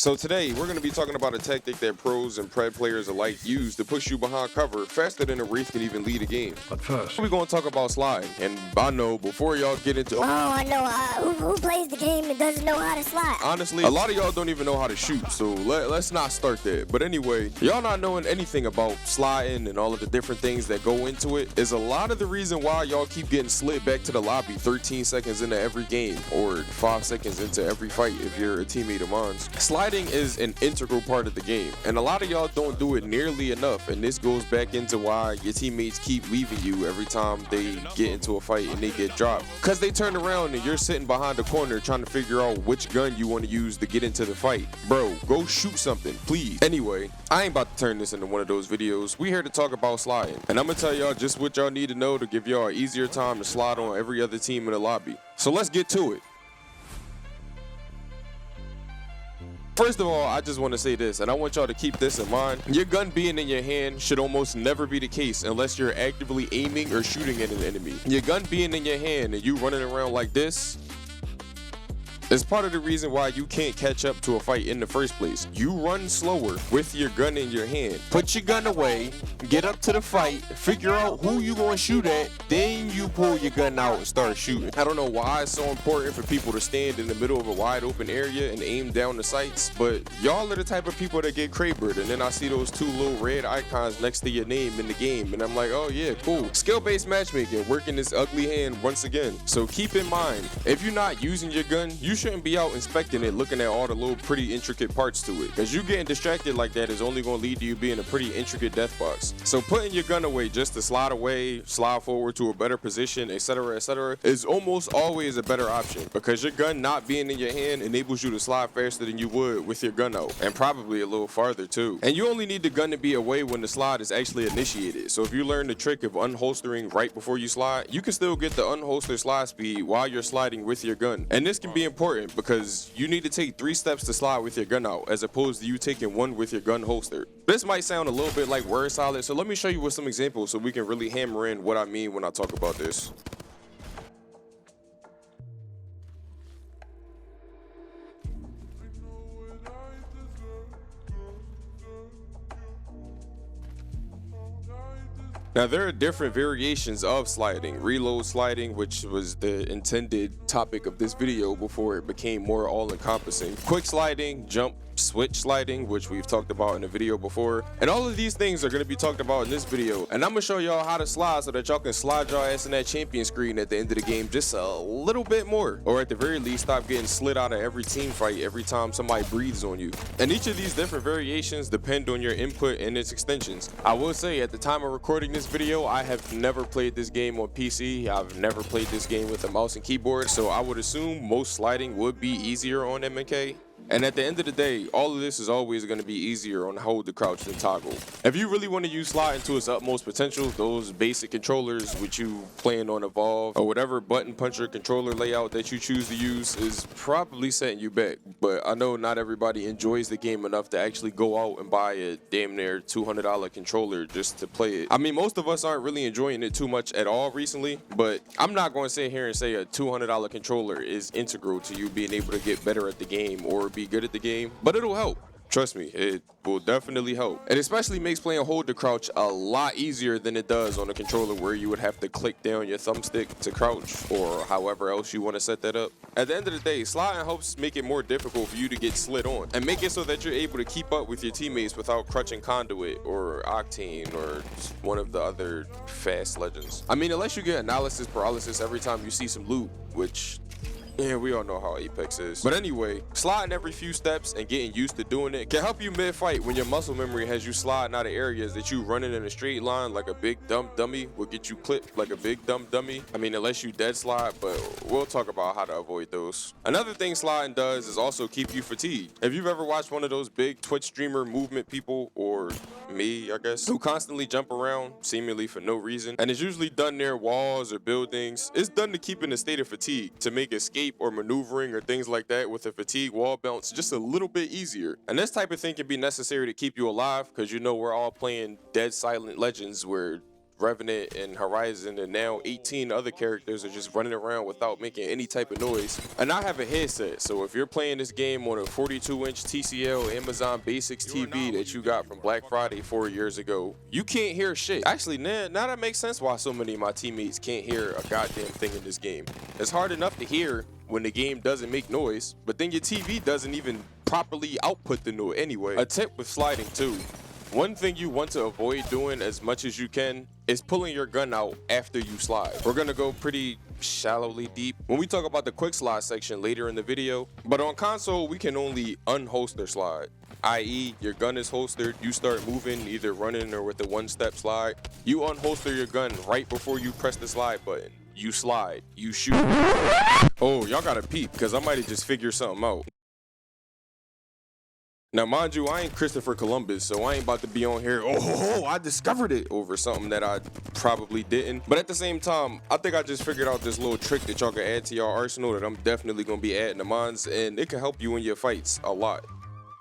So today, we're going to be talking about a tactic that pros and pred players alike use to push you behind cover faster than a Wraith can even lead a game. But first, we're going to talk about sliding. And I know, before y'all get into I know who plays the game and doesn't know how to slide. honestly, a lot of y'all don't even know how to shoot, so let's not start there. But anyway, y'all not knowing anything about sliding and all of the different things that go into it is a lot of the reason why y'all keep getting slid back to the lobby 13 seconds into every game or 5 seconds into every fight if you're a teammate of mine. Sliding is an integral part of the game, and a lot of y'all don't do it nearly enough, and this goes back into why your teammates keep leaving you every time they get into a fight and they get dropped. Because they turn around and you're sitting behind the corner trying to figure out which gun you want to use to get into the fight. Bro, go shoot something, please. Anyway, I ain't about to turn this into one of those videos. We here to talk about sliding, and I'm gonna tell y'all just what y'all need to know to give y'all an easier time to slide on every other team in the lobby. So let's get to it. First of all, I just want to say this, and I want y'all to keep this in mind. Your gun being in your hand should almost never be the case unless you're actively aiming or shooting at an enemy. Your gun being in your hand and you running around like this is part of the reason why you can't catch up to a fight in the first place. You run slower with your gun in your hand. Put your gun away, get up to the fight, figure out who you gonna shoot at, then you pull your gun out and start shooting. I don't know why it's so important for people to stand in the middle of a wide open area and aim down the sights, but y'all are the type of people that get crabered, and then I see those two little red icons next to your name in the game, and I'm like, oh yeah, cool. Skill-based matchmaking, working this ugly hand once again. So keep in mind, if you're not using your gun, you shouldn't be out inspecting it, looking at all the little pretty intricate parts to it, because you getting distracted like that is only going to lead to you being a pretty intricate death box. So putting your gun away just to slide away, slide forward to a better position, etc., is almost always a better option, because your gun not being in your hand enables you to slide faster than you would with your gun out, and probably a little farther too. And you only need the gun to be away when the slide is actually initiated. So if you learn the trick of unholstering right before you slide, you can still get the unholster slide speed while you're sliding with your gun. And this can be important because you need to take 3 steps to slide with your gun out, as opposed to you taking 1 with your gun holster. This might sound a little bit like word salad, so let me show you with some examples so we can really hammer in what I mean when I talk about this. Now, there are different variations of sliding. Reload sliding, which was the intended topic of this video before it became more all-encompassing. Quick sliding, jump, switch sliding, which we've talked about in a video before. And all of these things are going to be talked about in this video. And I'm going to show y'all how to slide so that y'all can slide y'all ass in that champion screen at the end of the game just a little bit more. Or at the very least, stop getting slid out of every team fight every time somebody breathes on you. And each of these different variations depend on your input and its extensions. I will say, at the time of recording this video, I have never played this game on PC. I've never played this game with a mouse and keyboard, so I would assume most sliding would be easier on MK. And at the end of the day, all of this is always going to be easier on hold, the crouch, and toggle. If you really want to use sliding to its utmost potential, those basic controllers which you plan on Evolve, or whatever button puncher controller layout that you choose to use, is probably setting you back. But I know not everybody enjoys the game enough to actually go out and buy a damn near $200 controller just to play it. I mean, most of us aren't really enjoying it too much at all recently, but I'm not going to sit here and say a $200 controller is integral to you being able to get better at the game or be good at the game, but it'll help. Trust me, it will definitely help. It especially makes playing hold to crouch a lot easier than it does on a controller where you would have to click down your thumbstick to crouch, or however else you want to set that up. At the end of the day, sliding helps make it more difficult for you to get slid on, and make it so that you're able to keep up with your teammates without crutching Conduit or Octane or one of the other fast legends. I mean, unless you get analysis paralysis every time you see some loot, which, yeah, we all know how Apex is. But anyway, sliding every few steps and getting used to doing it can help you mid-fight when your muscle memory has you sliding out of areas that you running in a straight line like a big dumb dummy will get you clipped like a big dumb dummy. I mean, unless you dead slide, but we'll talk about how to avoid those. Another thing sliding does is also keep you fatigued. If you've ever watched one of those big Twitch streamer movement people, or me, I guess, who constantly jump around seemingly for no reason, and it's usually done near walls or buildings, it's done to keep in a state of fatigue to make escape or maneuvering or things like that with a fatigue wall bounce just a little bit easier. And this type of thing can be necessary to keep you alive, because you know we're all playing dead silent legends where Revenant and Horizon, and now 18 other characters are just running around without making any type of noise. And I have a headset, so if you're playing this game on a 42-inch TCL Amazon Basics TV that you got from Black Friday 4 years ago, you can't hear shit. Actually, now that makes sense why so many of my teammates can't hear a goddamn thing in this game. It's hard enough to hear when the game doesn't make noise, but then your TV doesn't even properly output the noise anyway. A tip with sliding too. One thing you want to avoid doing as much as you can is pulling your gun out after you slide. We're gonna go pretty shallowly deep when we talk about the quick slide section later in the video, but on console we can only unholster slide, i.e. your gun is holstered, you start moving either running or with a one-step slide. You unholster your gun right before you press the slide button. You slide, you shoot. Oh, y'all gotta peep because I might have just figured something out. Now, mind you, I ain't Christopher Columbus, so I ain't about to be on here, oh, I discovered it over something that I probably didn't. But at the same time, I think I just figured out this little trick that y'all can add to y'all arsenal that I'm definitely going to be adding to mine, and it can help you in your fights a lot.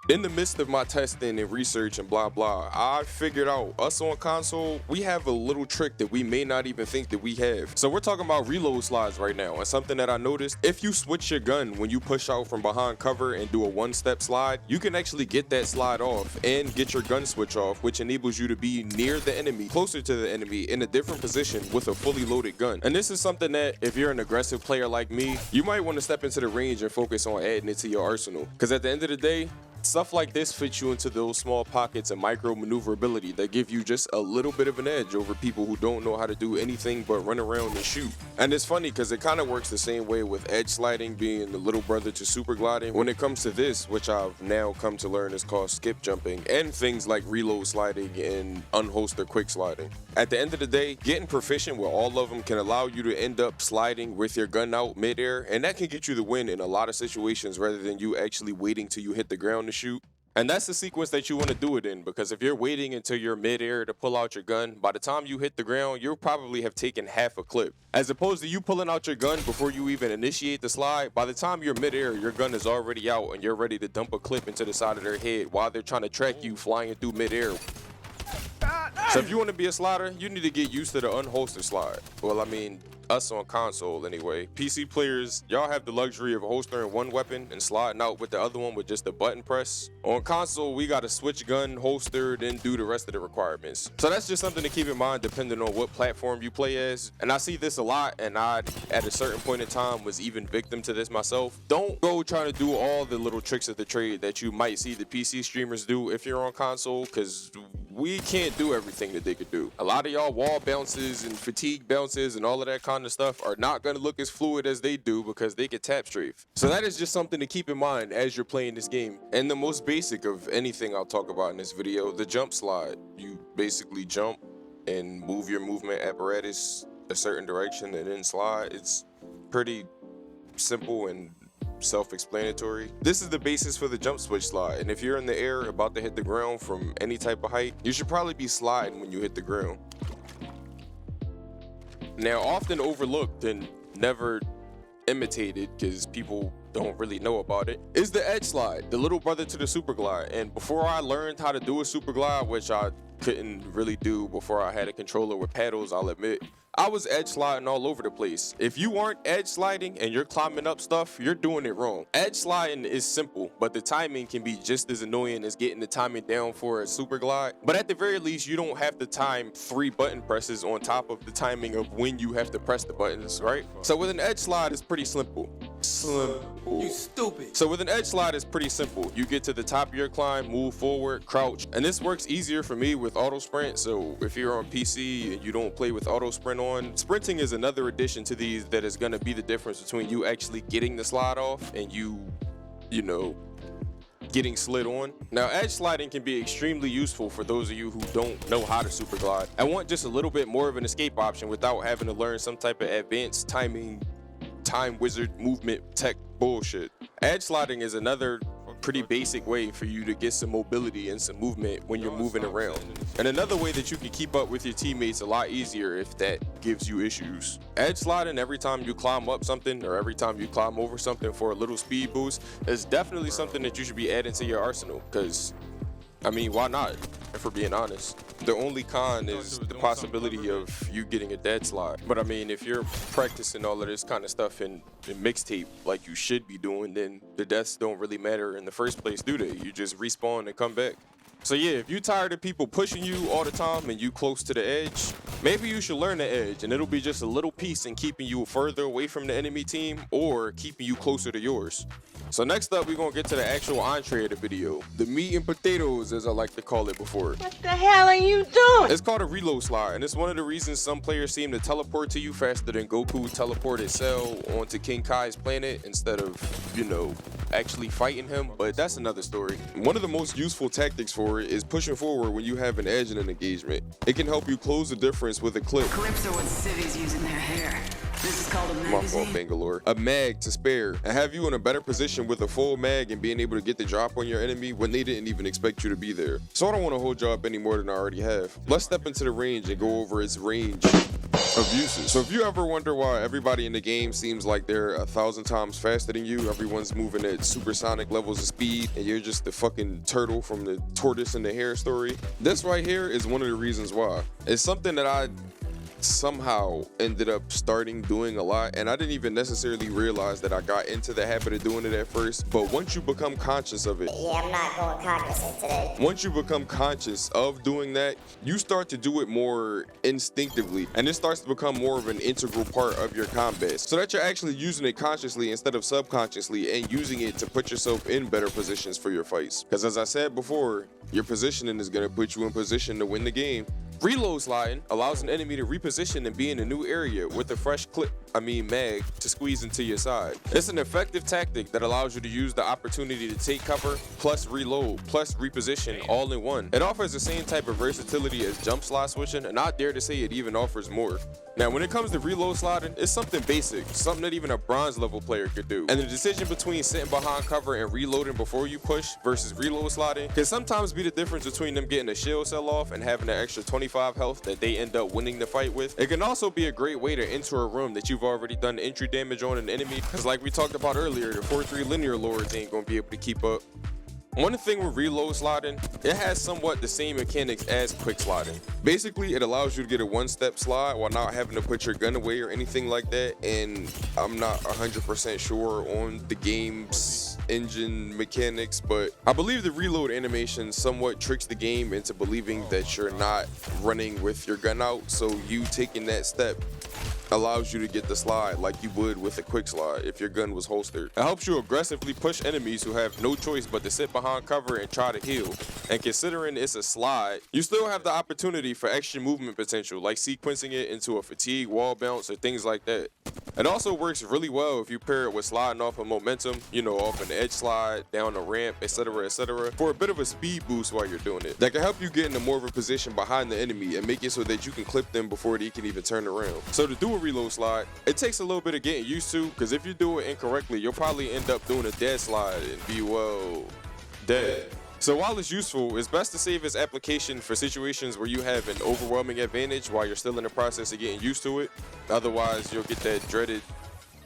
In the midst of my testing and research and blah blah, I figured out us on console, we have a little trick that we may not even think that we have. So we're talking about reload slides right now, and something that I noticed, if you switch your gun when you push out from behind cover and do a one-step slide, you can actually get that slide off and get your gun switch off, which enables you to be near the enemy, closer to the enemy, in a different position with a fully loaded gun. And this is something that if you're an aggressive player like me, you might want to step into the range and focus on adding it to your arsenal, because at the end of the day, stuff like this fits you into those small pockets of micro maneuverability that give you just a little bit of an edge over people who don't know how to do anything but run around and shoot. And it's funny because it kind of works the same way with edge sliding being the little brother to super gliding. When it comes to this, which I've now come to learn is called skip jumping, and things like reload sliding and unholster quick sliding. At the end of the day, getting proficient with all of them can allow you to end up sliding with your gun out midair, and that can get you the win in a lot of situations rather than you actually waiting till you hit the ground to shoot. And that's the sequence that you want to do it in, because if you're waiting until you're midair to pull out your gun, by the time you hit the ground, you'll probably have taken half a clip. As opposed to you pulling out your gun before you even initiate the slide, by the time you're midair, your gun is already out and you're ready to dump a clip into the side of their head while they're trying to track you flying through midair. So if you want to be a slider, you need to get used to the unholster slide. Well, I mean, us on console anyway. PC players, y'all have the luxury of holstering one weapon and sliding out with the other one with just a button press. On console, we got to switch gun, holster, then do the rest of the requirements. So that's just something to keep in mind depending on what platform you play as. And I see this a lot, and I, at a certain point in time, was even victim to this myself. Don't go trying to do all the little tricks of the trade that you might see the PC streamers do if you're on console, because we can't do everything that they could do. A lot of y'all wall bounces and fatigue bounces and all of that kind of stuff are not going to look as fluid as they do because they get tap strafe. So that is just something to keep in mind as you're playing this game. And the most basic of anything I'll talk about in this video, the jump slide. You basically jump and move your movement apparatus a certain direction and then slide. It's pretty simple and self-explanatory. This is the basis for the jump switch slide, and if you're in the air about to hit the ground from any type of height, you should probably be sliding when you hit the ground. Now, often overlooked and never imitated because people don't really know about it, is the edge slide, the little brother to the super glide. And before I learned how to do a super glide, which I couldn't really do before I had a controller with paddles, I'll admit, I was edge sliding all over the place. If you aren't edge sliding and you're climbing up stuff, you're doing it wrong. Edge sliding is simple, but the timing can be just as annoying as getting the timing down for a super glide. But at the very least, you don't have to time 3 button presses on top of the timing of when you have to press the buttons, right? So with an edge slide, it's pretty simple. You stupid. So with an edge slide, it's pretty simple. You get to the top of your climb, move forward, crouch, and this works easier for me with auto sprint. So if you're on PC and you don't play with auto sprint on, sprinting is another addition to these that is going to be the difference between you actually getting the slide off and you know, getting slid on. Now, edge sliding can be extremely useful for those of you who don't know how to super glide and want just a little bit more of an escape option without having to learn some type of advanced timing, time wizard movement tech bullshit. Edge sliding is another pretty basic way for you to get some mobility and some movement when you're moving around, and another way that you can keep up with your teammates a lot easier if that gives you issues. Edge sliding every time you climb up something or every time you climb over something for a little speed boost is definitely something that you should be adding to your arsenal, because I mean, why not? if we're being honest. The only con is the possibility of you getting a dead slide. But I mean, if you're practicing all of this kind of stuff in mixtape like you should be doing, then the deaths don't really matter in the first place, do they? You just respawn and come back. So yeah, if you're tired of people pushing you all the time and you close to the edge, maybe you should learn the edge, and it'll be just a little piece in keeping you further away from the enemy team or keeping you closer to yours. So next up, we're gonna get to the actual entree of the video. The meat and potatoes, as I like to call it before. What the hell are you doing? It's called a reload slide, and it's one of the reasons some players seem to teleport to you faster than Goku teleported Cell onto King Kai's planet instead of, you know, actually fighting him, but that's another story. One of the most useful tactics for it is pushing forward when you have an edge in an engagement. It can help you close the difference with a clip. Clips are what cities use in their hair. This is called a My fault, magazine. Bangalore. A mag to spare, and have you in a better position with a full mag and being able to get the drop on your enemy when they didn't even expect you to be there. So I don't want to hold you up any more than I already have. Let's step into the range and go over its range of uses. So if you ever wonder why everybody in the game seems like they're 1,000 times faster than you, everyone's moving at supersonic levels of speed, and you're just the fucking turtle from the tortoise and the hare story, this right here is one of the reasons why. It's something that I somehow ended up starting doing a lot, and I didn't even necessarily realize that I got into the habit of doing it at first, but once you become conscious of it, Yeah, I'm not going cognizant today. once you become conscious of doing that, you start to do it more instinctively, and it starts to become more of an integral part of your combat, so that you're actually using it consciously instead of subconsciously, and using it to put yourself in better positions for your fights. Because as I said before, your positioning is going to put you in position to win the game. Reload sliding allows an enemy to reposition and be in a new area with a fresh mag to squeeze into your side. It's an effective tactic that allows you to use the opportunity to take cover, plus reload, plus reposition all in one. It offers the same type of versatility as jump slide switching, and I dare to say it even offers more. Now, when it comes to reload sliding, it's something basic, something that even a bronze level player could do. And the decision between sitting behind cover and reloading before you push versus reload sliding can sometimes be the difference between them getting a shield sell off and having an extra 25 health that they end up winning the fight with. It can also be a great way to enter a room that you've already done entry damage on an enemy, because like we talked about earlier, the 4-3 linear lords ain't gonna be able to keep up. One thing with reload sliding, it has somewhat the same mechanics as quick sliding. Basically, it allows you to get a one-step slide while not having to put your gun away or anything like that, and I'm not 100% sure on the game's engine mechanics, but I believe the reload animation somewhat tricks the game into believing that you're not running with your gun out, so you taking that step allows you to get the slide like you would with a quick slide if your gun was holstered. It helps you aggressively push enemies who have no choice but to sit behind cover and try to heal. And considering it's a slide, you still have the opportunity for extra movement potential, like sequencing it into a fatigue wall bounce or things like that. It also works really well if you pair it with sliding off a momentum, you know, off an edge slide, down a ramp, etc., for a bit of a speed boost while you're doing it. That can help you get into more of a position behind the enemy and make it so that you can clip them before they can even turn around. So to do a reload slide, it takes a little bit of getting used to, because if you do it incorrectly, you'll probably end up doing a dead slide and be, well, dead. So while it's useful, it's best to save its application for situations where you have an overwhelming advantage while you're still in the process of getting used to it. Otherwise, you'll get that dreaded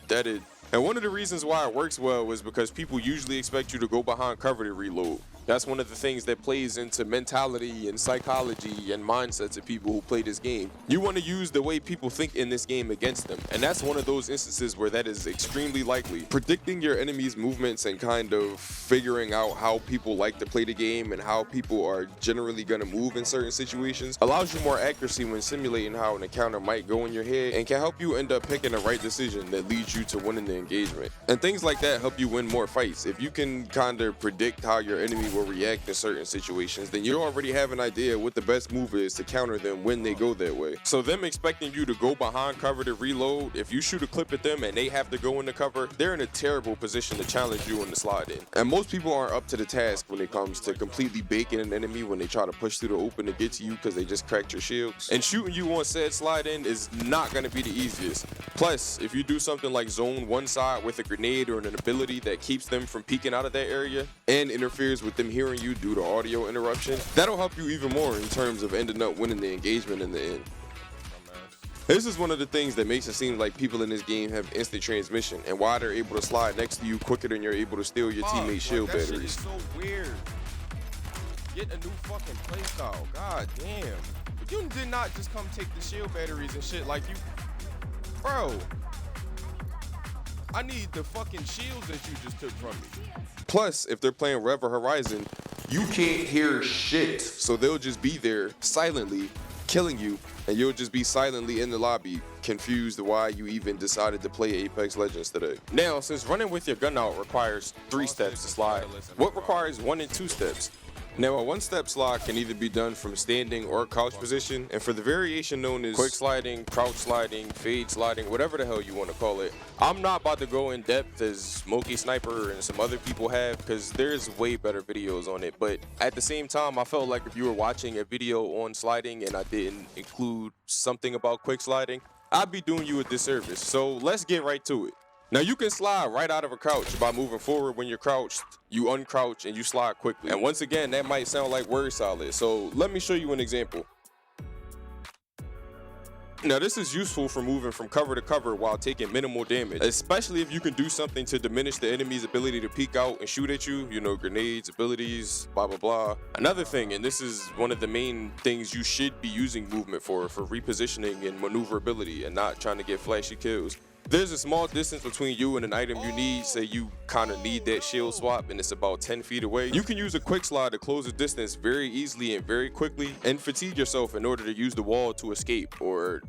deaded. And one of the reasons why it works well is because people usually expect you to go behind cover to reload. That's one of the things that plays into mentality and psychology and mindsets of people who play this game. You want to use the way people think in this game against them, and that's one of those instances where that is extremely likely. Predicting your enemy's movements and kind of figuring out how people like to play the game and how people are generally going to move in certain situations allows you more accuracy when simulating how an encounter might go in your head, and can help you end up picking the right decision that leads you to winning the engagement. And things like that help you win more fights. If you can kind of predict how your enemy will react in certain situations, then you already have an idea what the best move is to counter them when they go that way. So them expecting you to go behind cover to reload, if you shoot a clip at them and they have to go into cover, they're in a terrible position to challenge you in the slide in. And most people aren't up to the task when it comes to completely baking an enemy when they try to push through the open to get to you because they just cracked your shields. And shooting you on said slide in is not going to be the easiest. Plus, if you do something like zone one side with a grenade or an ability that keeps them from peeking out of that area and interferes with them hearing you due to audio interruption, that'll help you even more in terms of ending up winning the engagement in the end. This is one of the things that makes it seem like people in this game have instant transmission, and why they're able to slide next to you quicker than you're able to steal your teammate's shield batteries. So weird. get a new fucking playstyle. God damn. You did not just come take the shield batteries and shit like you. Bro. I need the fucking shields that you just took from me. Plus, if they're playing Rever Horizon, you can't hear shit. So they'll just be there silently killing you, and you'll just be silently in the lobby, confused why you even decided to play Apex Legends today. Now, since running with your gun out requires 3 steps to slide, what requires 1 and 2 steps? Now, a 1-step slide can either be done from standing or crouch position, and for the variation known as quick sliding, crouch sliding, fade sliding, whatever the hell you want to call it, I'm not about to go in depth as Smokey Sniper and some other people have, because there's way better videos on it. But at the same time, I felt like if you were watching a video on sliding and I didn't include something about quick sliding, I'd be doing you a disservice. So let's get right to it. Now, you can slide right out of a crouch by moving forward. When you're crouched, you uncrouch and you slide quickly. And once again, that might sound like word salad, so let me show you an example. Now, this is useful for moving from cover to cover while taking minimal damage, especially if you can do something to diminish the enemy's ability to peek out and shoot at you, you know, grenades, abilities, blah, blah, blah. Another thing, and this is one of the main things you should be using movement for repositioning and maneuverability and not trying to get flashy kills. There's a small distance between you and an item you need. Say you kind of need that shield swap and it's about 10 feet away. You can use a quick slide to close the distance very easily and very quickly and fatigue yourself in order to use the wall to escape, or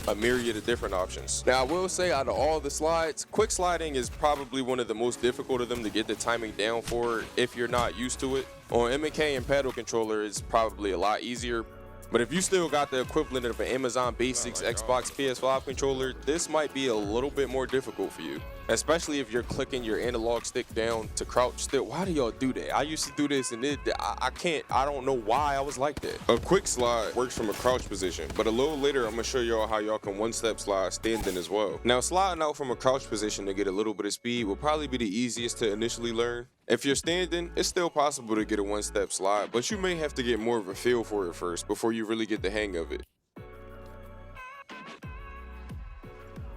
a myriad of different options. Now, I will say, out of all the slides, quick sliding is probably one of the most difficult of them to get the timing down for if you're not used to it. On MK and paddle controller, it's probably a lot easier. But if you still got the equivalent of an Amazon Basics Xbox PS5 controller, this might be a little bit more difficult for you. Especially if you're clicking your analog stick down to crouch still. Why do y'all do that? I used to do this and I don't know why I was like that. A quick slide works from a crouch position, but a little later I'm gonna show y'all how y'all can 1-step slide standing as well. Now, sliding out from a crouch position to get a little bit of speed will probably be the easiest to initially learn. If you're standing, it's still possible to get a 1-step slide, but you may have to get more of a feel for it first before you really get the hang of it.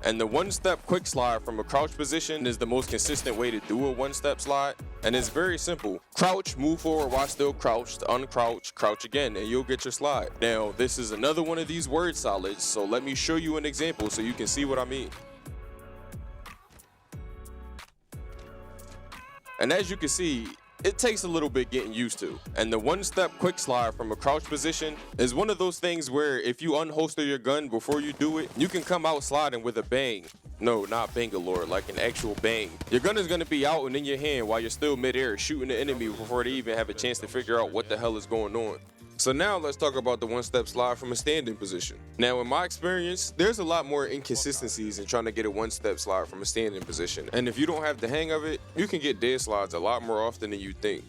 And the 1-step quick slide from a crouch position is the most consistent way to do a 1-step slide. And it's very simple. Crouch, move forward while still crouched, uncrouch, crouch again, and you'll get your slide. Now, this is another one of these word solids, so let me show you an example so you can see what I mean. And as you can see, it takes a little bit getting used to. And the 1-step quick slide from a crouch position is one of those things where if you unholster your gun before you do it, you can come out sliding with a bang. No, not Bangalore, like an actual bang. Your gun is going to be out and in your hand while you're still midair shooting the enemy before they even have a chance to figure out what the hell is going on. So now let's talk about the 1-step slide from a standing position. Now, in my experience, there's a lot more inconsistencies in trying to get a 1-step slide from a standing position. And if you don't have the hang of it, you can get dead slides a lot more often than you think.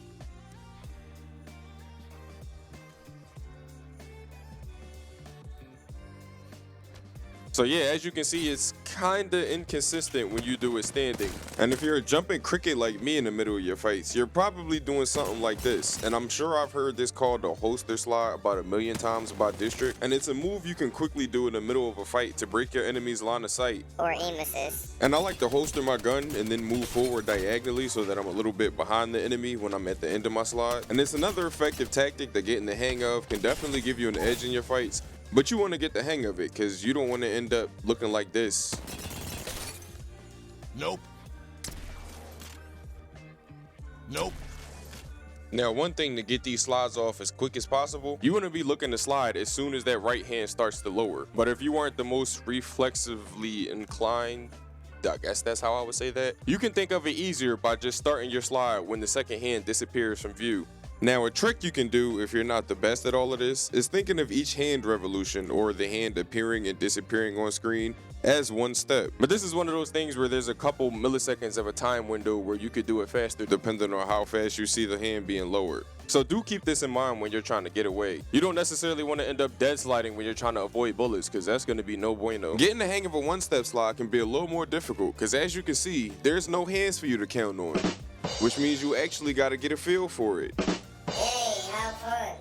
So yeah, as you can see, it's kinda inconsistent when you do it standing. And if you're a jumping cricket like me in the middle of your fights, you're probably doing something like this. And I'm sure I've heard this called the holster slide about 1,000,000 times by district. And it's a move you can quickly do in the middle of a fight to break your enemy's line of sight. Or aim assist. And I like to holster my gun and then move forward diagonally so that I'm a little bit behind the enemy when I'm at the end of my slide. And it's another effective tactic that getting the hang of can definitely give you an edge in your fights. But you want to get the hang of it because you don't want to end up looking like this. Nope. Nope. Now, one thing to get these slides off as quick as possible, you want to be looking to slide as soon as that right hand starts to lower. But if you aren't the most reflexively inclined, I guess that's how I would say that, you can think of it easier by just starting your slide when the second hand disappears from view. Now, a trick you can do if you're not the best at all of this is thinking of each hand revolution, or the hand appearing and disappearing on screen, as 1 step. But this is one of those things where there's a couple milliseconds of a time window where you could do it faster depending on how fast you see the hand being lowered. So do keep this in mind when you're trying to get away. You don't necessarily want to end up dead sliding when you're trying to avoid bullets, because that's going to be no bueno. Getting the hang of a 1-step slide can be a little more difficult because, as you can see, there's no hands for you to count on, which means you actually got to get a feel for it. Hey, have fun.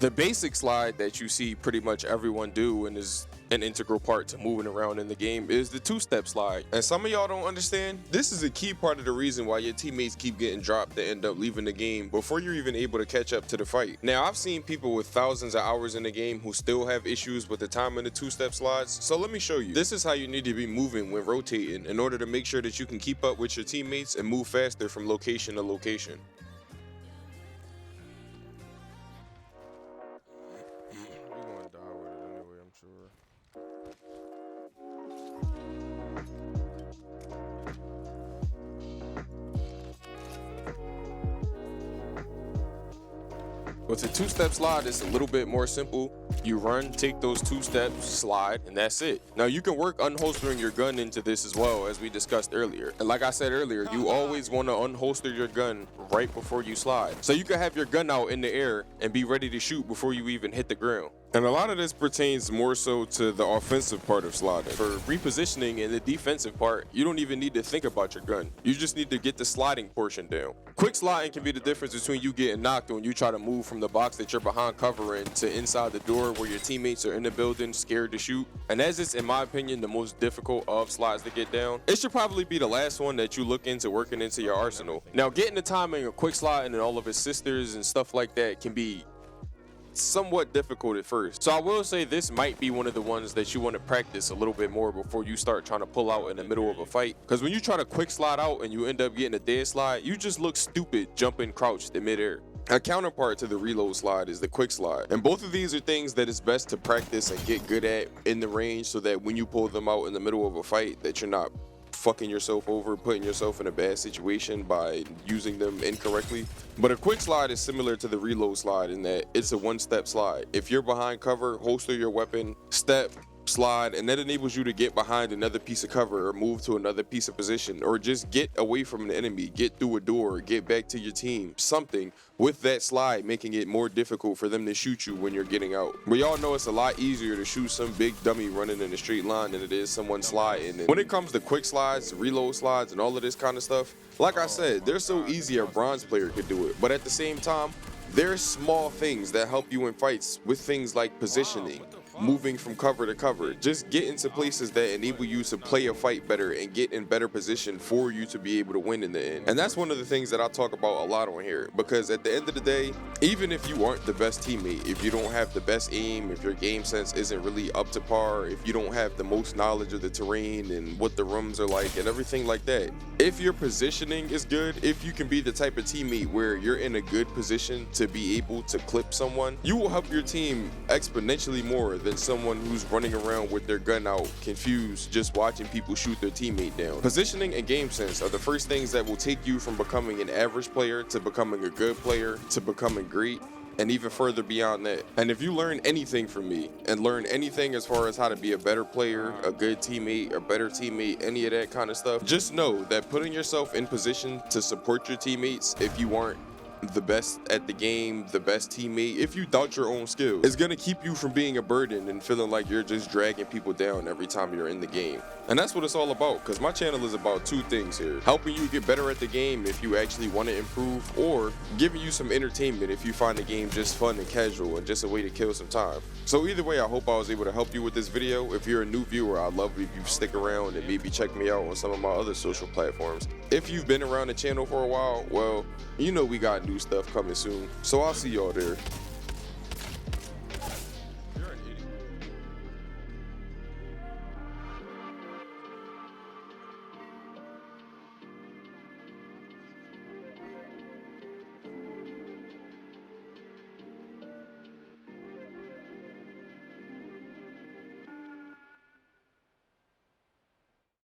The basic slide that you see pretty much everyone do and is an integral part to moving around in the game is the two-step slide. And some of y'all don't understand, this is a key part of the reason why your teammates keep getting dropped and end up leaving the game before you're even able to catch up to the fight. Now, I've seen people with thousands of hours in the game who still have issues with the time in the two-step slides, so let me show you. This is how you need to be moving when rotating in order to make sure that you can keep up with your teammates and move faster from location to location. We're gonna die with it anyway, I'm sure. With the two-step slide, it's a little bit more simple. You run, take those 2 steps, slide, and that's it. Now you can work unholstering your gun into this as well, as we discussed earlier. And like I said earlier, you always want to unholster your gun right before you slide. So you can have your gun out in the air and be ready to shoot before you even hit the ground. And a lot of this pertains more so to the offensive part of sliding. For repositioning and the defensive part, you don't even need to think about your gun. You just need to get the sliding portion down. Quick sliding can be the difference between you getting knocked when you try to move from the box that you're behind cover in to inside the door where your teammates are in the building scared to shoot. And as it's, in my opinion, the most difficult of slides to get down, it should probably be the last one that you look into working into your arsenal. Now, getting the timing of quick sliding and all of its sisters and stuff like that can be somewhat difficult at first. So I will say this might be one of the ones that you want to practice a little bit more before you start trying to pull out in the middle of a fight. Because when you try to quick slide out and you end up getting a dead slide, you just look stupid jumping crouched in midair. A counterpart to the reload slide is the quick slide. And both of these are things that it's best to practice and get good at in the range so that when you pull them out in the middle of a fight that you're not fucking yourself over, putting yourself in a bad situation by using them incorrectly. But a quick slide is similar to the reload slide in that it's a one-step slide. If you're behind cover, holster your weapon, step, slide, and that enables you to get behind another piece of cover or move to another piece of position or just get away from an enemy, get through a door, get back to your team, something with that slide, making it more difficult for them to shoot you when you're getting out. We all know it's a lot easier to shoot some big dummy running in a straight line than it is someone sliding. And when it comes to quick slides, reload slides, and all of this kind of stuff, like I said, they're so easy a bronze player could do it. But at the same time, there's small things that help you in fights with things like positioning, moving from cover to cover, just get into places that enable you to play a fight better and get in better position for you to be able to win in the end. And that's one of the things that I talk about a lot on here, because at the end of the day, even if you aren't the best teammate, if you don't have the best aim, if your game sense isn't really up to par, if you don't have the most knowledge of the terrain and what the rooms are like and everything like that, if your positioning is good, if you can be the type of teammate where you're in a good position to be able to clip someone, you will help your team exponentially more than someone who's running around with their gun out, confused, just watching people shoot their teammate down. Positioning and game sense are the first things that will take you from becoming an average player to becoming a good player to becoming great, and even further beyond that. And if you learn anything from me and learn anything as far as how to be a better player, a good teammate, a better teammate, any of that kind of stuff, just know that putting yourself in position to support your teammates, if you aren't the best at the game, the best teammate, if you doubt your own skills, it's gonna keep you from being a burden and feeling like you're just dragging people down every time you're in the game. And that's what it's all about, because my channel is about 2 things here: helping you get better at the game if you actually want to improve, or giving you some entertainment if you find the game just fun and casual and just a way to kill some time. So either way, I hope I was able to help you with this video. If you're a new viewer, I'd love if you stick around and maybe check me out on some of my other social platforms. If you've been around the channel for a while, well, you know we got new stuff coming soon, so I'll see y'all there.